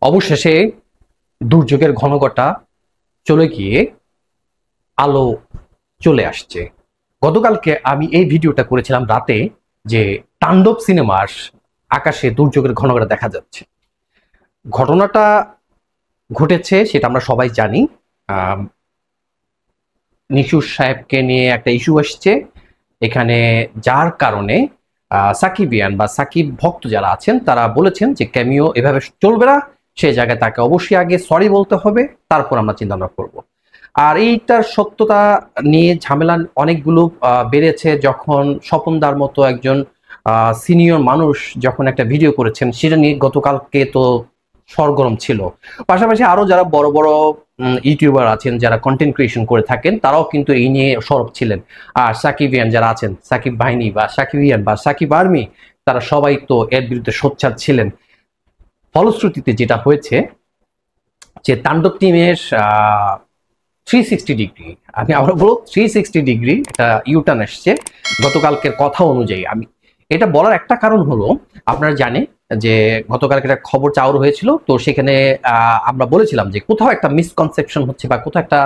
অবশেষে দুর্যোগের ঘনঘটা চলে গিয়ে আলো চলে আসছে। গতকালকে আমি এই ভিডিওটা করেছিলাম রাতে, যে তাণ্ডব সিনেমার আকাশে দুর্যোগের ঘনঘটা দেখা যাচ্ছে। ঘটনাটা ঘটেছে সেটা আমরা সবাই জানি। নিশু সাহেবকে নিয়ে একটা ইস্যু আসছে এখানে, যার কারণে সাকিবিয়ান বা সাকিব ভক্ত যারা আছেন তারা বলেছেন যে ক্যামিও এভাবে চলবে না, সেই জায়গায় তাকে অবশ্যই আগে সরি বলতে হবে, তারপর আমরা চিন্তা ভাবনা করবো। আর এইটার সত্যতা নিয়ে ঝামেলা অনেকগুলো বেড়েছে যখন স্বপনদার মতো একজন সিনিয়র মানুষ যখন একটা ভিডিও করেছেন, সেটা নিয়ে গতকালকে তো সরগরম ছিল। পাশাপাশি আরো যারা বড় বড় ইউটিউবার আছেন, যারা কন্টেন্ট ক্রিয়েশন করে থাকেন, তারাও কিন্তু এই নিয়ে সরব ছিলেন। আর সাকিবিয়ান যারা আছেন, সাকিব বাহিনী বা সাকিবিয়ান বা সাকিব আর্মি, তারা সবাই তো এর বিরুদ্ধে সোচ্চার ছিলেন। ফলশ্রুতিতে যেটা হয়েছে যে তাণ্ডব টিমের 360 ডিগ্রি, আমি আবার বলবো 360 ডিগ্রি একটা ইউটার্ন আসছে গতকালকের কথা অনুযায়ী। আমি এটা বলার একটা কারণ হলো, আপনারা জানেন যে গতকালকে একটা খবর চাউর হয়েছিল, তো সেখানে আমরা বলেছিলাম যে কোথাও একটা মিসকনসেপশন হচ্ছে বা কোথাও একটা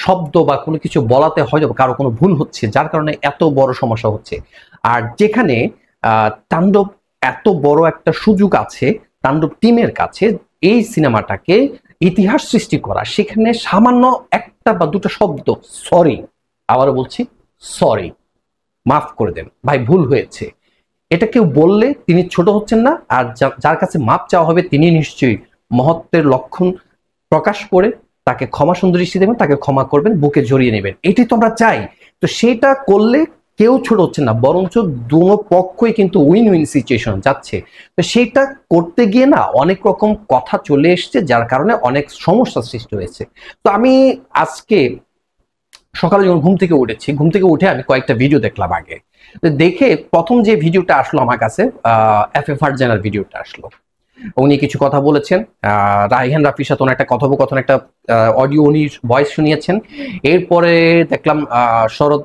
শব্দ বা কোনো কিছু বলাতে হয়তো কারো কোনো ভুল হচ্ছে, যার কারণে এত বড় সমস্যা হচ্ছে। আর যেখানে তাণ্ডব এত বড় একটা সুযোগ আছে তাণ্ডব টিমের কাছে এই সিনেমাটাকে ইতিহাস সৃষ্টি করা, সেখানে সামান্য একটা বা দুটো শব্দ, সরি, আবারও বলছি সরি, মাফ করে দেন ভাই, ভুল হয়েছে, এটা কেউ বললে তিনি ছোট হচ্ছেন না। আর যার কাছে মাপ চাওয়া হবে তিনি নিশ্চয়ই মহত্বের লক্ষণ প্রকাশ করে তাকে ক্ষমা সুন্দর দৃষ্টি দেবেন, তাকে ক্ষমা করবেন, বুকে জড়িয়ে নেবেন, এটাই তো আমরা চাই। তো সেটা করলে কেউ ছোট হচ্ছে না, বরঞ্চ দুনো পক্ষই কিন্তু উইন উইন সিচুয়েশন যাচ্ছে। তো সেটা করতে গিয়ে না অনেক রকম কথা চলে এসছে, যার কারণে অনেক সমস্যা সৃষ্টি হয়েছে। তো আমি আজকে সকালে যখন ঘুম থেকে উঠে আমি কয়েকটা ভিডিও দেখলাম। আগে দেখে প্রথম যে ভিডিওটা আসলো আমার কাছে, এফ ফারজানার ভিডিওটা আসলো। উনি কিছু কথা বলেছেন, রায়হান রাফির সাথে ওনার একটা কথোপকথন, একটা অডিও উনি ভয়েস শুনিয়েছেন। এরপরে দেখলাম শরৎ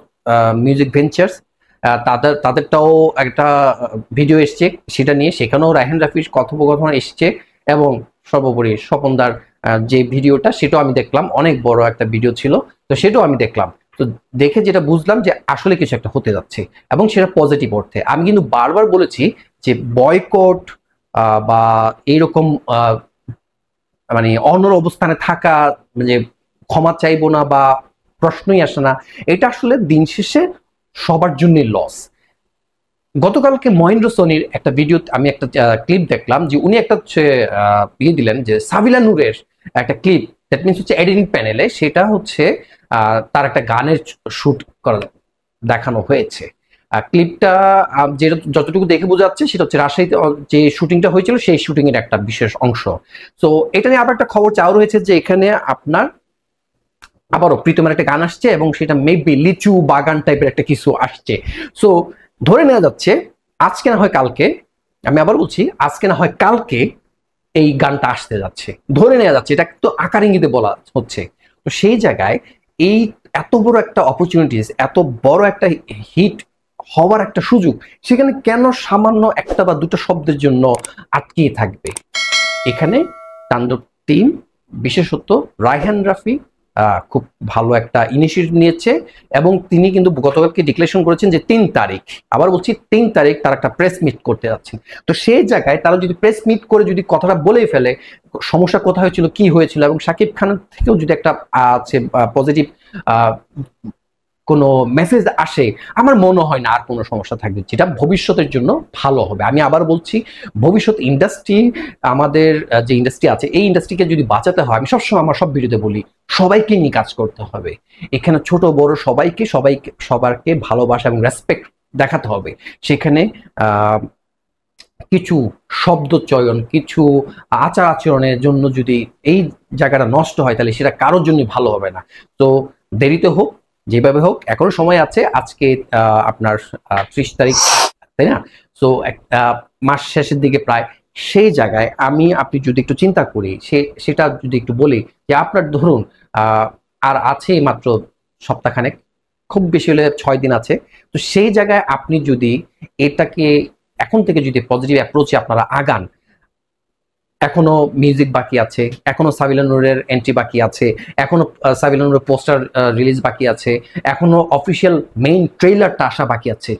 মিউজিক ভেঞ্চার্স, তাদেরটাও একটা ভিডিও এসছে সেটা নিয়ে, সেখানেও রায়হান রাফির কথোপকথন এসছে। এবং সর্বোপরি স্বপনদার যে ভিডিওটা, সেটাও আমি দেখলাম, অনেক বড় একটা ভিডিও ছিল, তো সেটাও আমি দেখলাম। তো দেখে যেটা বুঝলাম যে আসলে কিছু একটা হতে যাচ্ছে, এবং সেটা পজিটিভ অর্থে। আমি কিন্তু বারবার বলেছি যে বয়কট বা এইরকম মানে অনড় অবস্থানে থাকা, মানে ক্ষমা চাইবো না বা প্রশ্নই আসে না, এটা আসলে দিন শেষে সবার জন্য লস। গতকালকে মহেন্দ্র সোনির একটা ভিডিও, আমি একটা ক্লিপ দেখলাম যে উনি একটা ইয়ে দিলেন যে সাবিলা নূরের একটা ক্লিপ, দ্যাট মিনস হচ্ছে এডিটিং প্যানেলে, সেটা হচ্ছে তার একটা গানের শুট করা দেখানো হয়েছে। ক্লিপটা যেটা যতটুকু দেখে বোঝা যাচ্ছে সেটা হচ্ছে রাজশাহীতে যে শুটিংটা হয়েছিল সেই শুটিং এর একটা বিশেষ অংশ। তো এটা নিয়ে আবার একটা খবর চাওয়া হয়েছে যে এখানে আপনার আবারও প্রীতমের একটা গান আসছে, এবং সেটা মেবি লিচু বাগান টাইপের একটা কিছু আসছে। সো ধরে নেওয়া যাচ্ছে আজকে না হয় কালকে, আমি আবার বলছি আজকে না হয় কালকে এই গানটা আসতে যাচ্ছে, ধরে নেওয়া যাচ্ছে, এটা তো আকার ইঙ্গিতে বলা হচ্ছে। তো সেই জায়গায় এই এত বড় একটা অপরচুনিটিস, এত বড় একটা হিট হওয়ার একটা সুযোগ, সেখানে কেন সামান্য একটা বা দুটো শব্দের জন্য আটকিয়ে থাকবে? এখানে তাণ্ডব টিম, বিশেষত রায়হান রাফি খুব ভালো একটা ইনিশিয়েটিভ নিয়েছে, এবং তিনি কিন্তু গতকালকে ডিক্লারেশন করেছেন যে 3 তারিখ, আবার বলছি 3 তারিখ তার একটা প্রেস মিট করতে যাচ্ছেন। তো সেই জায়গায় তারা যদি প্রেস মিট করে যদি কথাটা বলেই ফেলে সমস্যা কোথায় হয়েছিল, কি হয়েছিল, এবং শাকিব খানের থেকেও যদি একটা আছে পজিটিভ কোনো মেসেজ আসে, আমার মনে হয় না আর কোনো সমস্যা থাকবে, যেটা ভবিষ্যতের জন্য ভালো হবে। আমি আবার বলছি, ভবিষ্যৎ ইন্ডাস্ট্রি, আমাদের যে ইন্ডাস্ট্রি আছে, এই ইন্ডাস্ট্রিকে যদি বাঁচাতে হয়, আমি সবসময় আমার সব ভিডিওতে বলি, সবাইকে নিয়ে কাজ করতে হবে। এখানে ছোট বড় সবাইকে ভালোবাসা এবং রেসপেক্ট দেখাতে হবে। সেখানে কিছু শব্দ চয়ন, কিছু আচার আচরণের জন্য যদি এই জায়গাটা নষ্ট হয়, তাহলে সেটা কারোর জন্য ভালো হবে না। তো দেরিতে হোক, যেভাবে হোক, এখনো সময় আছে। আজকে আপনার 30 তারিখ, তাই না? সো মাস শেষের দিকে প্রায়, সেই জায়গায় আপনি যদি একটু চিন্তা করি, সেটা যদি একটু বলি যে আপনার ধরুন আর আছে মাত্র সপ্তাহখানেক, খুব বেশি হলে 6 দিন আছে। তো সেই জায়গায় আপনি যদি এটাকে এখন থেকে যদি পজিটিভ অ্যাপ্রোচে আপনারা আগান, এখনো মিউজিক বাকি আছে, এখনো সাবিলা নূরের এন্ট্রি বাকি আছে, এখনো সাবিলা নূরের পোস্টার রিলিজ বাকি আছে, এখনো অফিসিয়াল মেইন ট্রেইলারটা আসা বাকি আছে।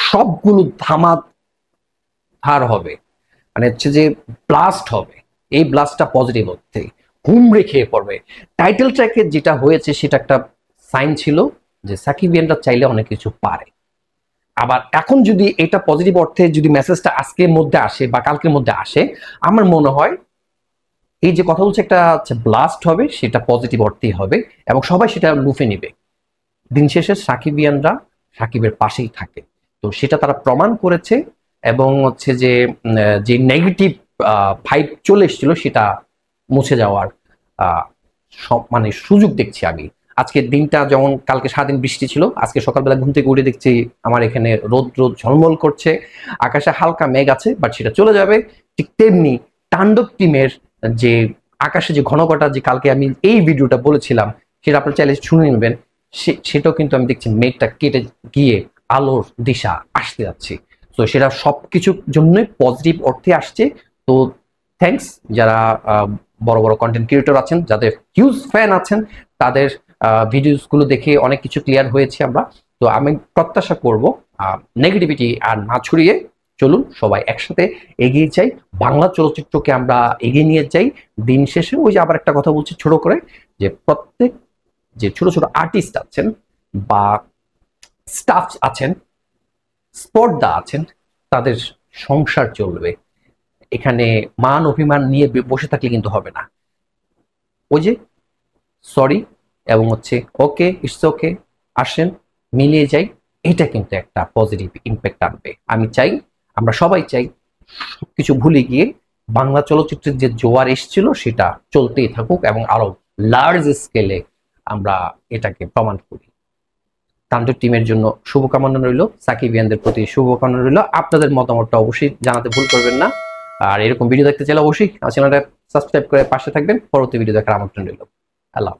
সবগুলো ধামাধার হবে, মানে হচ্ছে যে ব্লাস্ট হবে। এই ব্লাস্টটা পজিটিভ হচ্ছে, হুমড়ে খেয়ে পড়বে। টাইটেল ট্র্যাকে যেটা হয়েছে সেটা একটা সাইন ছিল যে সাকিবিয়ানরা চাইলে অনেক কিছু পারে। আবার এখন যদি এটা পজিটিভ অর্থে যদি মেসেজটা আজকের মধ্যে আসে বা কালকের মধ্যে আসে, আমার মনে হয় এই যে কথা বলছে একটা ব্লাস্ট হবে, সেটা পজিটিভ অর্থেই হবে এবং সবাই সেটা লুফে নিবে। দিন শেষে সাকিবিয়ানরা সাকিবের পাশেই থাকে, তো সেটা তারা প্রমাণ করেছে। এবং হচ্ছে যে যে নেগেটিভ ভাইব চলে এসেছিল সেটা মুছে যাওয়ার মানে সুযোগ দেখছি আমি। আজকের দিনটা যেমন কালকে সারাদিন বৃষ্টি ছিল, আজকে সকালবেলা ঘুম থেকে উঠে দেখছি আমার এখানে রোদ রোদ ঝলমল করছে, আকাশে হালকা মেঘ আছে, বাট সেটা চলে যাবে। ঠিক তেমনি তাণ্ডব টিমের যে আকাশে যে ঘনঘটা, যে কালকে আমি এই ভিডিওটা বলেছিলাম সেটা আপনারা চাইলে শুনে নেবেন, সেটাও কিন্তু আমি দেখছি মেঘটা কেটে গিয়ে আলোর দিশা আসতে যাচ্ছে। তো সেটা সবকিছুর জন্যই পজিটিভ অর্থে আসছে। তো থ্যাঙ্কস যারা বড় বড় কন্টেন্ট ক্রিয়েটর আছেন, যাদের হিউজ ফ্যান আছেন, তাদের ভিডিওস গুলো দেখে অনেক কিছু ক্লিয়ার হয়েছে আমরা। তো আমি প্রত্যাশা করব নেগেটিভিটি আর না ছড়িয়ে চলুন সবাই একসাথে এগিয়ে যাই, বাংলা চলচ্চিত্রকে আমরা এগিয়ে নিয়ে যাই। দিন শেষে ওই যে আবার একটা কথা বলছি ছোট করে, যে প্রত্যেক যে ছোট ছোট আর্টিস্ট আছেন বা স্টাফ আছেন, স্পর্ধা আছেন, তাদের সংসার চলবে। এখানে মান অভিমান নিয়ে বসে থাকলে কিন্তু হবে না। ওই যে সরি এবং হচ্ছে ওকে, ইটস ওকে, আসেন মিলিয়ে যাই, এটা কিন্তু একটা পজিটিভ ইম্প্যাক্ট আনবে। আমি চাই, আমরা সবাই চাই সবকিছু ভুলে গিয়ে বাংলা চলচ্চিত্রের যে জোয়ার এসেছিল সেটা চলতেই থাকুক এবং আরো লার্জ স্কেলে আমরা এটাকে প্রমাণ করি। তাণ্ডব টিমের জন্য শুভকামনা রইল, সাকিবিয়ানদের প্রতি শুভকামনা রইল। আপনাদের মতামতটা অবশ্যই জানাতে ভুল করবেন না। আর এরকম ভিডিও দেখতে চাইলে অবশ্যই চ্যানেলটা সাবস্ক্রাইব করে পাশে থাকবেন। পরবর্তী ভিডিও দেখার আমন্ত্রণ রইল। আল্লাহ।